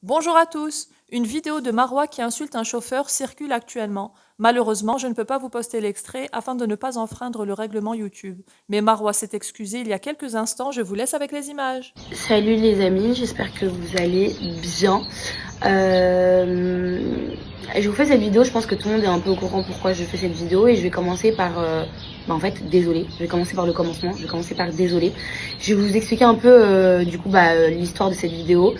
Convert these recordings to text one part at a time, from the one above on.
Bonjour à tous. Une vidéo de Marois qui insulte un chauffeur circule actuellement. Malheureusement, je ne peux pas vous poster l'extrait afin de ne pas enfreindre le règlement YouTube. Mais Marois s'est excusé il y a quelques instants, je vous laisse avec les images. Salut les amis, j'espère que vous allez bien. Je vous fais cette vidéo, je pense que tout le monde est un peu au courant pourquoi je fais cette vidéo et je vais commencer par, en fait, désolé. Je vais commencer par le commencement, je vais commencer par désolé. Je vais vous expliquer un peu l'histoire de cette vidéo.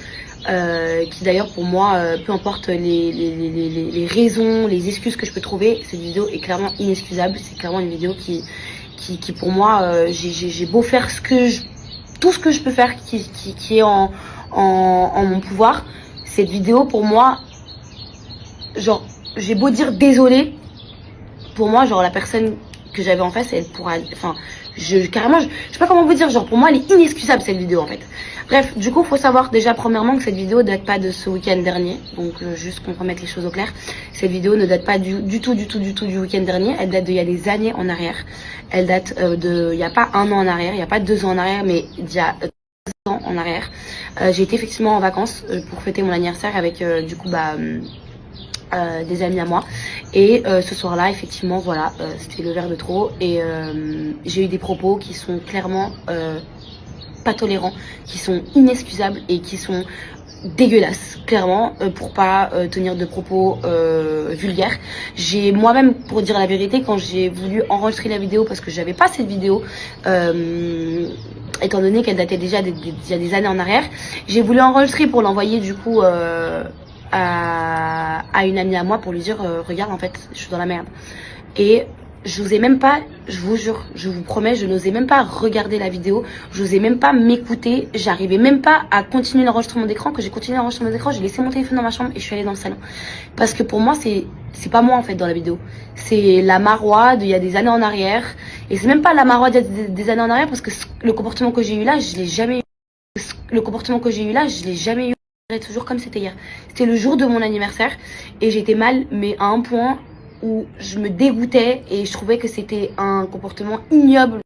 Qui d'ailleurs pour moi, peu importe les raisons, les excuses que je peux trouver, cette vidéo est clairement inexcusable. C'est clairement une vidéo qui pour moi, j'ai beau faire tout ce que je peux faire qui est en mon pouvoir. Cette vidéo pour moi, genre j'ai beau dire désolé, pour moi genre la personne que j'avais en face elle pourra, enfin carrément je sais pas comment vous dire, genre pour moi elle est inexcusable cette vidéo en fait. Bref, du coup faut savoir déjà premièrement que cette vidéo date pas de ce week-end dernier, donc juste qu'on remette les choses au clair. Cette vidéo ne date pas du tout du week-end dernier, elle date d'il y a des années en arrière. Elle date il y a pas un an en arrière, il y a pas 2 ans en arrière, mais il y a ans en arrière. J'ai été effectivement en vacances pour fêter mon anniversaire avec des amis à moi et ce soir-là effectivement voilà, c'était le verre de trop et j'ai eu des propos qui sont clairement pas tolérants, qui sont inexcusables et qui sont dégueulasses clairement, pour pas tenir de propos vulgaires. J'ai moi-même, pour dire la vérité, quand j'ai voulu enregistrer la vidéo parce que j'avais pas cette vidéo, étant donné qu'elle datait déjà il y a des années en arrière, j'ai voulu enregistrer pour l'envoyer du coup à une amie à moi pour lui dire regarde en fait je suis dans la merde. Et je n'osais même pas, je vous jure, je vous promets, je n'osais même pas regarder la vidéo, je n'osais même pas m'écouter, j'arrivais même pas à continuer l'enregistrement d'écran. Quand j'ai continué l'enregistrement d'écran, j'ai laissé mon téléphone dans ma chambre et je suis allée dans le salon. Parce que pour moi, c'est pas moi en fait dans la vidéo. C'est la Marois d'il y a des années en arrière. Et c'est même pas la Marois d'il y a des années en arrière parce que le comportement que j'ai eu là, je l'ai jamais eu. Le comportement que j'ai eu là, je l'ai jamais eu. Toujours comme c'était hier. C'était le jour de mon anniversaire et j'étais mal, mais à un point où je me dégoûtais et je trouvais que c'était un comportement ignoble